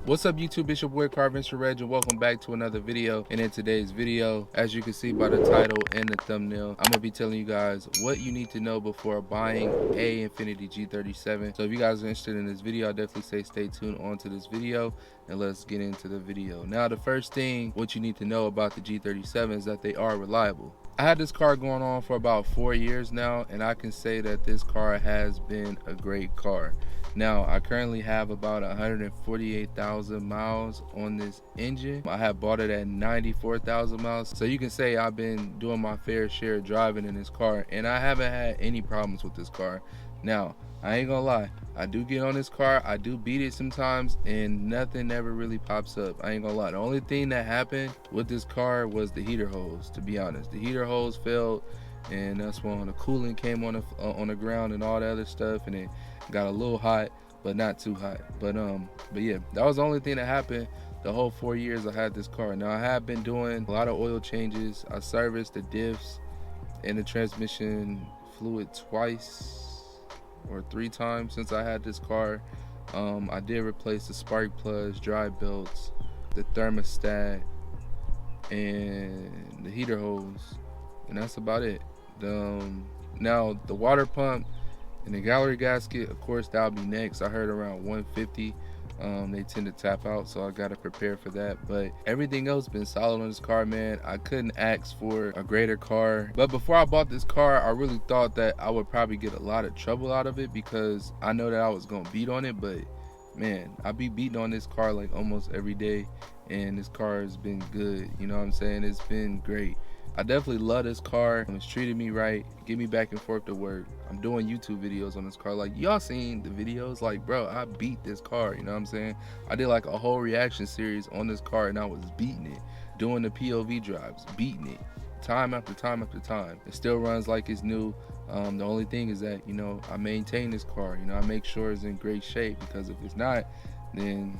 What's up YouTube, it's your boy Car Venture Reg and welcome back to another video. And in today's video, as you can see by the title and the thumbnail, I'm gonna be telling you guys what you need to know before buying a Infiniti G37. So if you guys are interested in this video, I definitely say stay tuned on to this video and let's get into the video. Now the first thing what you need to know about the G37 is that they are reliable. I had this car going on for about 4 years now, and I can say that this car has been a great car. Now, I currently have about 148,000 miles on this engine. I have bought it at 94,000 miles. So you can say I've been doing my fair share of driving in this car, and I haven't had any problems with this car. Now, I ain't gonna lie, I do get on this car, I do beat it sometimes, and nothing ever really pops up. I ain't gonna lie. The only thing that happened with this car was the heater hose, to be honest. The heater hose failed, and that's when the coolant came on the ground and all the other stuff, and it got a little hot, but not too hot. But yeah, that was the only thing that happened the whole 4 years I had this car. Now I have been doing a lot of oil changes. I serviced the diffs and the transmission fluid twice or 3 times since I had this car. I did replace the spark plugs, dry belts, the thermostat, and the heater hose, and that's about it. Now the water pump and the gallery gasket, of course, that'll be next. I heard around 150 they tend to tap out, so I gotta prepare for that. But everything else been solid on this car, man. I couldn't ask for a greater car. But before I bought this car, I really thought that I would probably get a lot of trouble out of it because I know that I was gonna beat on it. But man, I be beating on this car like almost every day, and this car has been good. You know what I'm saying? It's been great. I definitely love this car. It's treated me right, get me back and forth to work. I'm doing YouTube videos on this car. Like, y'all seen the videos? Like, bro, I beat this car, you know what I'm saying? I did like a whole reaction series on this car, and I was beating it, doing the POV drives, beating it time after time after time. It still runs like it's new. The only thing is that, you know, I maintain this car. You know, I make sure it's in great shape, because if it's not, then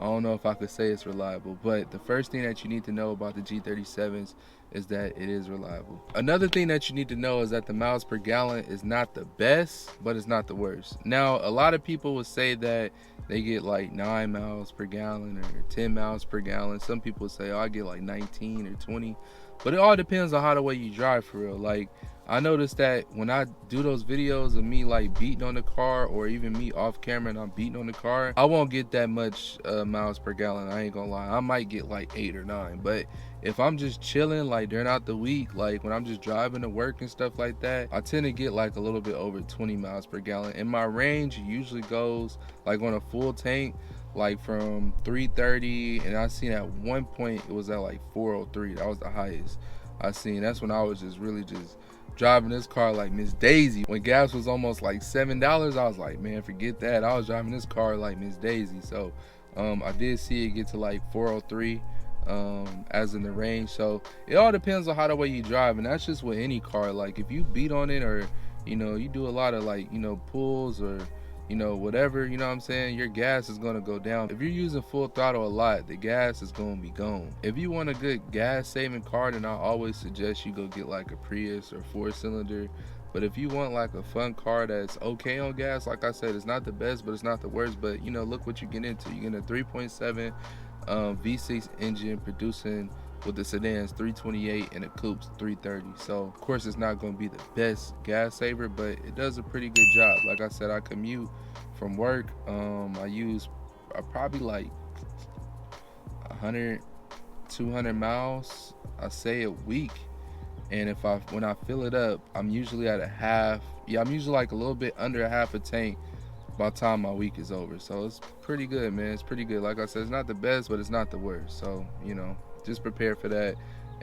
I don't know if I could say it's reliable. But the first thing that you need to know about the G37s is that it is reliable. Another thing that you need to know is that the miles per gallon is not the best, but it's not the worst. Now, a lot of people would say that they get like 9 miles per gallon or 10 miles per gallon. Some people say, oh, I get like 19 or 20. But it all depends on how the way you drive, for real. Like, I noticed that when I do those videos of me like beating on the car, or even me off camera and I'm beating on the car, I won't get that much miles per gallon. I ain't gonna lie. I might get like 8 or 9. But if I'm just chilling like during out the week, like when I'm just driving to work and stuff like that, I tend to get like a little bit over 20 miles per gallon. And my range usually goes like on a full tank, like from 330, and I seen at one point it was at like 403. That was the highest I seen. That's when I was just really just driving this car like Miss Daisy. When gas was almost like $7, I was like, man, forget that. I was driving this car like Miss Daisy. So I did see it get to like 403 as in the range. So it all depends on how the way you drive, and that's just with any car. Like if you beat on it, or you know, you do a lot of like, you know, pulls, or you know, whatever, you know what I'm saying, your gas is going to go down. If you're using full throttle a lot, the gas is going to be gone. If you want a good gas saving car, then I always suggest you go get like a Prius or 4-cylinder. But if you want like a fun car that's okay on gas, like I said, it's not the best, but it's not the worst. But you know, look what you get into. You get a 3.7 V6 engine producing with the sedans 328 and the coupes 330. So of course it's not going to be the best gas saver, but it does a pretty good job. Like I said, I commute from work. I use probably like 100 200 miles, I say, a week. And when I fill it up, I'm usually at a half. Yeah, I'm usually like a little bit under a half a tank by the time my week is over. So it's pretty good, man. It's pretty good. Like I said, it's not the best, but it's not the worst. So, you know, just prepare for that.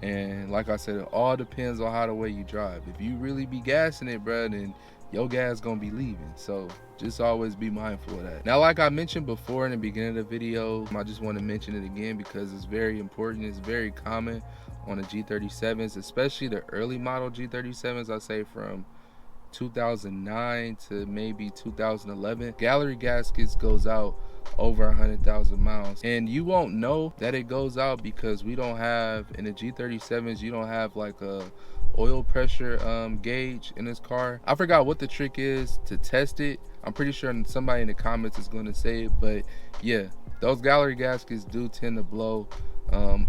And like I said, it all depends on how the way you drive. If you really be gassing it, bro, then your gas gonna be leaving. So just always be mindful of that. Now, like I mentioned before in the beginning of the video, I just want to mention it again because it's very important. It's very common on the G37s, especially the early model G37s. I say from 2009 to maybe 2011, gallery gaskets goes out over 100,000 miles, and you won't know that it goes out because we don't have, in the G37s, you don't have like a oil pressure gauge in this car. I forgot what the trick is to test it, I'm pretty sure somebody in the comments is going to say it, but yeah, those gallery gaskets do tend to blow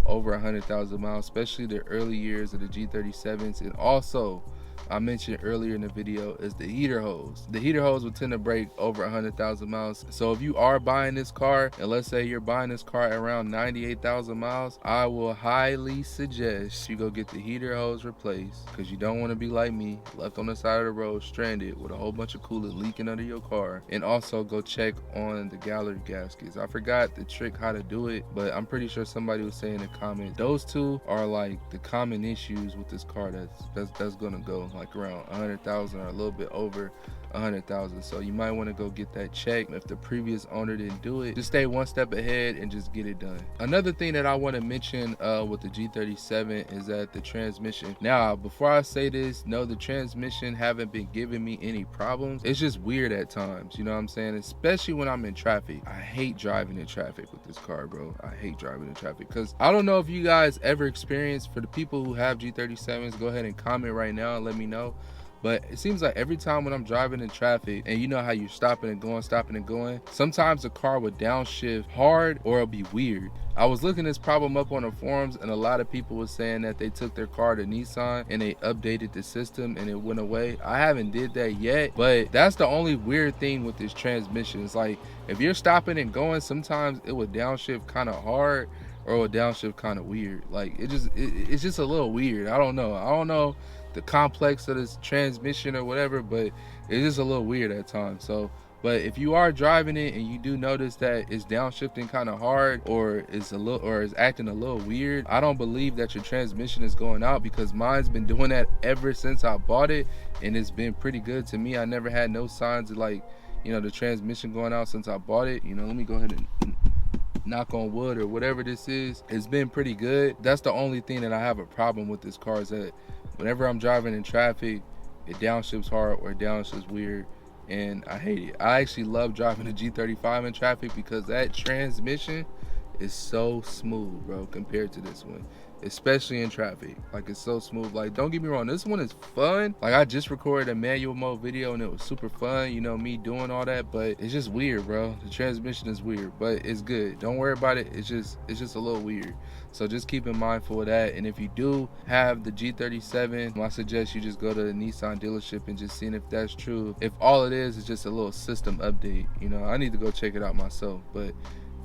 over 100,000 miles, especially the early years of the G37s. And also, I mentioned earlier in the video, is the heater hose. The heater hose will tend to break over 100,000 miles. So if you are buying this car, and let's say you're buying this car around 98,000 miles, I will highly suggest you go get the heater hose replaced, because you don't want to be like me, left on the side of the road stranded with a whole bunch of coolant leaking under your car. And also go check on the gallery gaskets. I forgot the trick how to do it, but I'm pretty sure somebody was saying in the comments, those two are like the common issues with this car that's gonna go like around 100,000 or a little bit over 100,000. So you might want to go get that checked. If the previous owner didn't do it, just stay one step ahead and just get it done. Another thing that I want to mention with the G37 is that the transmission. Now, before I say this, no, the transmission haven't been giving me any problems. It's just weird at times, you know what I'm saying? Especially when I'm in traffic. I hate driving in traffic with this car, bro. I hate driving in traffic, because I don't know if you guys ever experienced, for the people who have G37s, go ahead and comment right now and let me know. But it seems like every time when I'm driving in traffic, and you know how you're stopping and going, sometimes the car would downshift hard or it'll be weird. I was looking this problem up on the forums, and a lot of people were saying that they took their car to Nissan and they updated the system and it went away. I haven't did that yet, but that's the only weird thing with this transmission. It's like if you're stopping and going, sometimes it would downshift kind of hard or it would downshift kind of weird. Like it's just a little weird. I don't know the complex of this transmission or whatever, but it's just a little weird at times. So, but if you are driving it and you do notice that it's downshifting kind of hard or it's acting a little weird, I don't believe that your transmission is going out, because mine's been doing that ever since I bought it, and it's been pretty good to me. I never had no signs of, like, you know, the transmission going out since I bought it. You know, let me go ahead and knock on wood or whatever this is. It's been pretty good. That's the only thing that I have a problem with this car, is that whenever I'm driving in traffic, it downshifts hard or it downshifts weird, and I hate it. I actually love driving the G35 in traffic because that transmission is so smooth, bro, compared to this one, especially in traffic. Like, it's so smooth. Like, don't get me wrong, this one is fun. Like, I just recorded a manual mode video and it was super fun, you know, me doing all that, but it's just weird, bro. The transmission is weird, but it's good. Don't worry about it. It's just a little weird. So just keep in mindful of that. And if you do have the G37, I suggest you just go to the Nissan dealership and just seeing if that's true. If all it is just a little system update, you know, I need to go check it out myself. But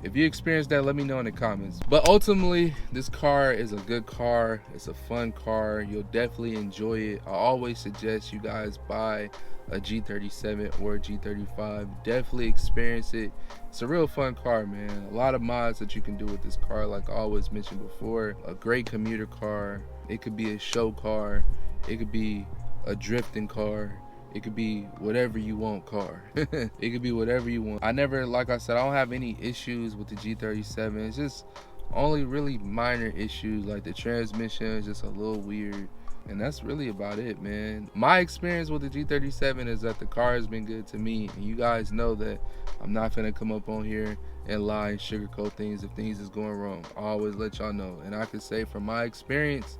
if you experience that, let me know in the comments. But ultimately, this car is a good car. It's a fun car. You'll definitely enjoy it. I always suggest you guys buy a G37 or a G35. Definitely experience it. It's a real fun car, man. A lot of mods that you can do with this car, like I always mentioned before. A great commuter car. It could be a show car. It could be a drifting car. It could be whatever you want car. It could be whatever you want. I never, like I said, I don't have any issues with the G37. It's just only really minor issues, like the transmission is just a little weird. And that's really about it, man. My experience with the G37 is that the car has been good to me. And you guys know that I'm not gonna come up on here and lie and sugarcoat things if things is going wrong. I always let y'all know. And I can say from my experience,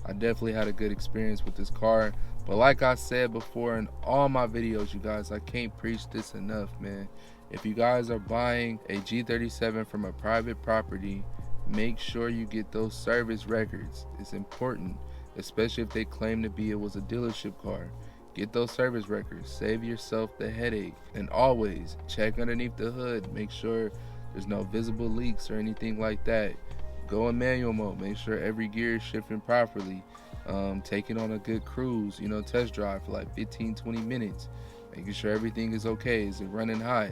I definitely had a good experience with this car. But like I said before in all my videos, you guys, I can't preach this enough, man. If you guys are buying a G37 from a private property, make sure you get those service records. It's important, especially if they claim to be it was a dealership car. Get those service records. Save yourself the headache. And always check underneath the hood. Make sure there's no visible leaks or anything like that. Go in manual mode. Make sure every gear is shifting properly. Taking on a good cruise, you know, test drive for like 15-20 minutes, making sure everything is okay. Is it running hot?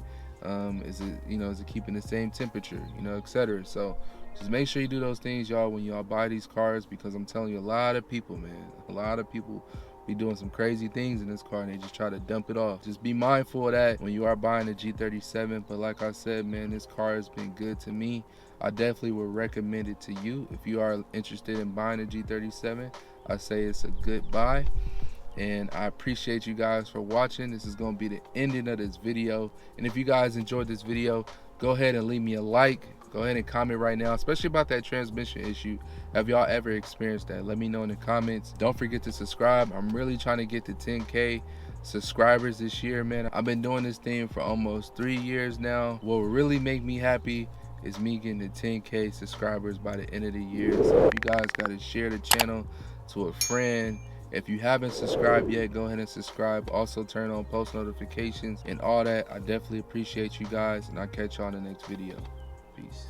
Is it keeping the same temperature, you know, etc. So just make sure you do those things, y'all, when y'all buy these cars, because I'm telling you, a lot of people, man, a lot of people be doing some crazy things in this car and they just try to dump it off. Just be mindful of that when you are buying a G37. But like I said, man, this car has been good to me. I definitely would recommend it to you. If you are interested in buying a G37, I say it's a good buy. And I appreciate you guys for watching. This is going to be the ending of this video. And if you guys enjoyed this video, go ahead and leave me a like. Go ahead and comment right now, especially about that transmission issue. Have y'all ever experienced that? Let me know in the comments. Don't forget to subscribe. I'm really trying to get to 10K subscribers this year, man. I've been doing this thing for almost 3 years now. What will really make me happy is me getting to 10K subscribers by the end of the year. So if you guys gotta share the channel to a friend. If you haven't subscribed yet, go ahead and subscribe. Also turn on post notifications and all that. I definitely appreciate you guys, and I'll catch y'all in the next video. Peace.